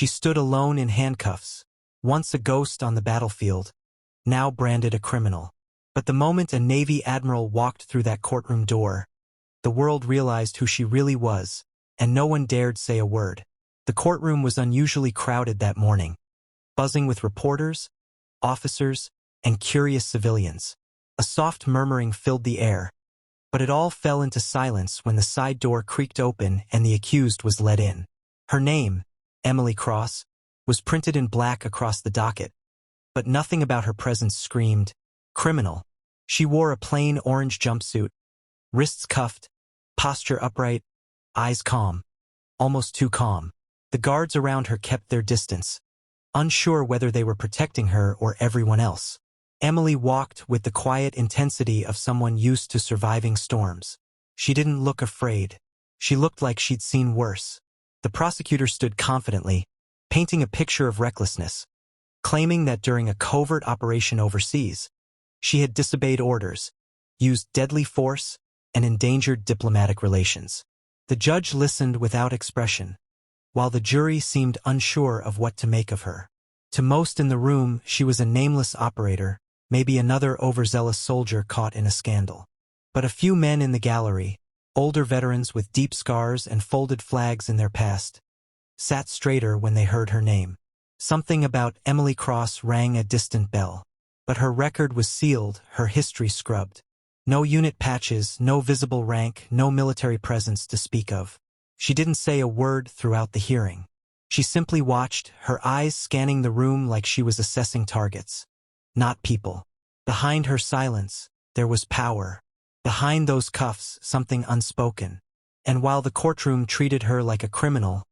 She stood alone in handcuffs, once a ghost on the battlefield, now branded a criminal. But the moment a Navy admiral walked through that courtroom door, the world realized who she really was, and no one dared say a word. The courtroom was unusually crowded that morning, buzzing with reporters, officers, and curious civilians. A soft murmuring filled the air, but it all fell into silence when the side door creaked open and the accused was led in. Her name, Emily Cross, was printed in black across the docket, but nothing about her presence screamed criminal. She wore a plain orange jumpsuit, wrists cuffed, posture upright, eyes calm, almost too calm. The guards around her kept their distance, unsure whether they were protecting her or everyone else. Emily walked with the quiet intensity of someone used to surviving storms. She didn't look afraid. She looked like she'd seen worse. The prosecutor stood confidently, painting a picture of recklessness, claiming that during a covert operation overseas, she had disobeyed orders, used deadly force, and endangered diplomatic relations. The judge listened without expression, while the jury seemed unsure of what to make of her. To most in the room, she was a nameless operator, maybe another overzealous soldier caught in a scandal. But a few men in the gallery, older veterans with deep scars and folded flags in their past, sat straighter when they heard her name. Something about Emily Cross rang a distant bell. But her record was sealed, her history scrubbed. No unit patches, no visible rank, no military presence to speak of. She didn't say a word throughout the hearing. She simply watched, her eyes scanning the room like she was assessing targets, not people. Behind her silence, there was power. Behind those cuffs, something unspoken. And while the courtroom treated her like a criminal,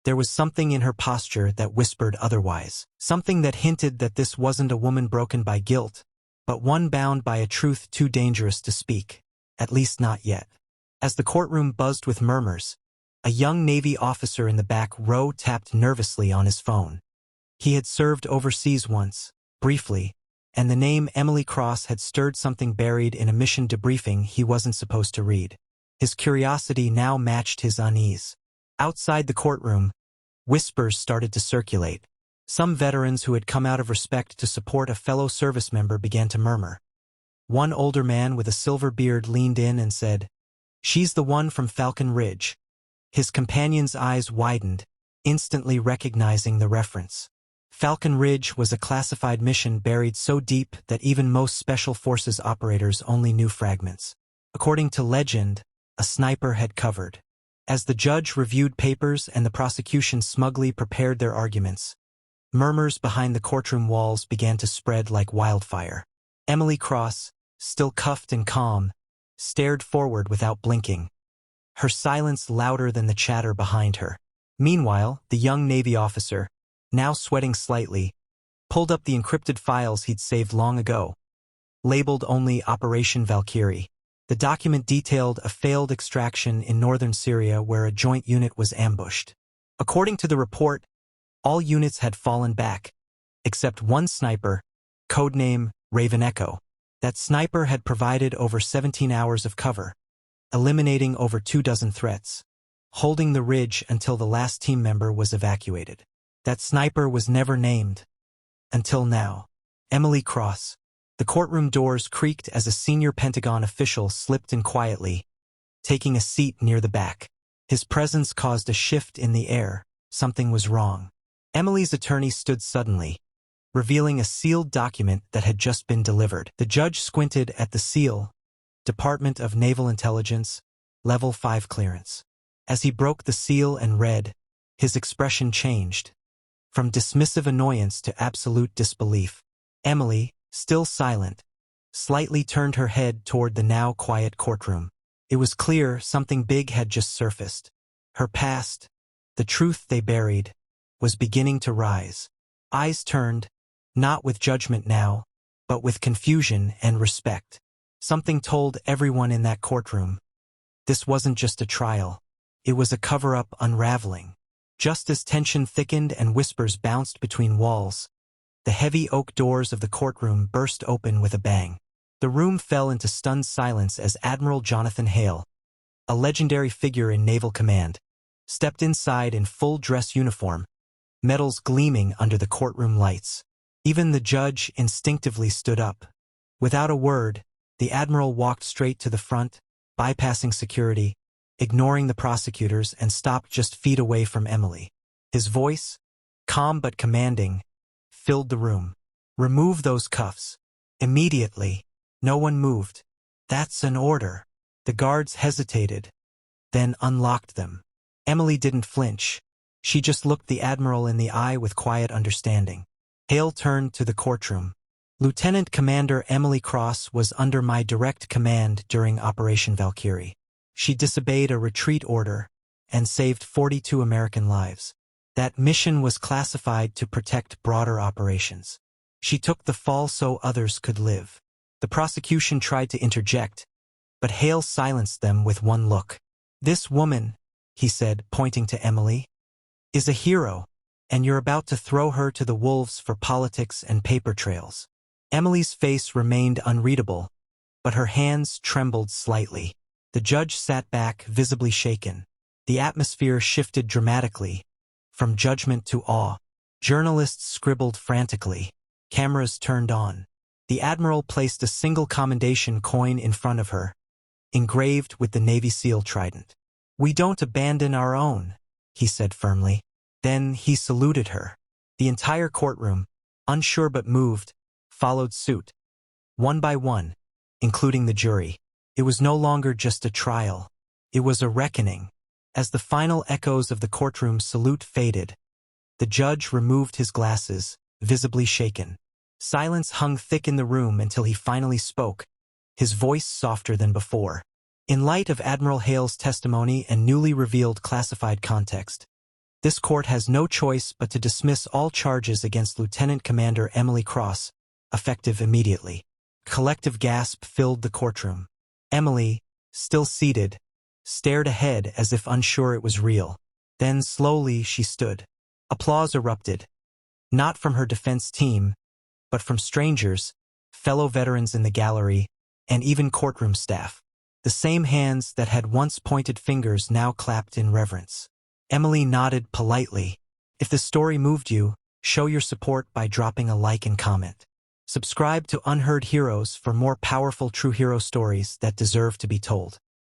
there was something in her posture that whispered otherwise. Something that hinted that this wasn't a woman broken by guilt, but one bound by a truth too dangerous to speak. At least not yet. As the courtroom buzzed with murmurs, a young Navy officer in the back row tapped nervously on his phone. He had served overseas once, briefly, and the name Emily Cross had stirred something buried in a mission debriefing he wasn't supposed to read. His curiosity now matched his unease. Outside the courtroom, whispers started to circulate. Some veterans who had come out of respect to support a fellow service member began to murmur. One older man with a silver beard leaned in and said, "She's the one from Falcon Ridge." His companion's eyes widened, instantly recognizing the reference. Falcon Ridge was a classified mission buried so deep that even most Special Forces operators only knew fragments. According to legend, a sniper had covered. As the judge reviewed papers and the prosecution smugly prepared their arguments, murmurs behind the courtroom walls began to spread like wildfire. Emily Cross, still cuffed and calm, stared forward without blinking, her silence louder than the chatter behind her. Meanwhile, the young Navy officer, now sweating slightly, pulled up the encrypted files he'd saved long ago, labeled only Operation Valkyrie. The document detailed a failed extraction in northern Syria where a joint unit was ambushed. According to the report, all units had fallen back, except one sniper, codename Raven Echo. That sniper had provided over 17 hours of cover, eliminating over 24 threats, holding the ridge until the last team member was evacuated. That sniper was never named. Until now. Emily Cross. The courtroom doors creaked as a senior Pentagon official slipped in quietly, taking a seat near the back. His presence caused a shift in the air. Something was wrong. Emily's attorney stood suddenly, revealing a sealed document that had just been delivered. The judge squinted at the seal. Department of Naval Intelligence, Level 5 clearance. As he broke the seal and read, his expression changed, from dismissive annoyance to absolute disbelief. Emily, still silent, slightly turned her head toward the now quiet courtroom. It was clear something big had just surfaced. Her past, the truth they buried, was beginning to rise. Eyes turned, not with judgment now, but with confusion and respect. Something told everyone in that courtroom. This wasn't just a trial. It was a cover-up unraveling. Just as tension thickened and whispers bounced between walls, the heavy oak doors of the courtroom burst open with a bang. The room fell into stunned silence as Admiral Jonathan Hale, a legendary figure in naval command, stepped inside in full dress uniform, metals gleaming under the courtroom lights. Even the judge instinctively stood up. Without a word, the Admiral walked straight to the front, bypassing security, ignoring the prosecutors, and stopped just feet away from Emily. His voice, calm but commanding, filled the room. "Remove those cuffs." Immediately. No one moved. "That's an order." The guards hesitated, then unlocked them. Emily didn't flinch. She just looked the Admiral in the eye with quiet understanding. Hale turned to the courtroom. "Lieutenant Commander Emily Cross was under my direct command during Operation Valkyrie. She disobeyed a retreat order and saved 42 American lives. That mission was classified to protect broader operations. She took the fall so others could live." The prosecution tried to interject, but Hale silenced them with one look. "This woman," he said, pointing to Emily, "is a hero, and you're about to throw her to the wolves for politics and paper trails." Emily's face remained unreadable, but her hands trembled slightly. The judge sat back, visibly shaken. The atmosphere shifted dramatically, from judgment to awe. Journalists scribbled frantically. Cameras turned on. The Admiral placed a single commendation coin in front of her, engraved with the Navy SEAL trident. "We don't abandon our own," he said firmly. Then he saluted her. The entire courtroom, unsure but moved, followed suit, one by one, including the jury. It was no longer just a trial. It was a reckoning. As the final echoes of the courtroom salute faded, the judge removed his glasses, visibly shaken. Silence hung thick in the room until he finally spoke, his voice softer than before. "In light of Admiral Hale's testimony and newly revealed classified context, this court has no choice but to dismiss all charges against Lieutenant Commander Emily Cross, effective immediately." Collective gasp filled the courtroom. Emily, still seated, stared ahead as if unsure it was real. Then slowly she stood. Applause erupted, not from her defense team, but from strangers, fellow veterans in the gallery, and even courtroom staff. The same hands that had once pointed fingers now clapped in reverence. Emily nodded politely. If the story moved you, show your support by dropping a like and comment. Subscribe to Unheard Heroes for more powerful true hero stories that deserve to be told.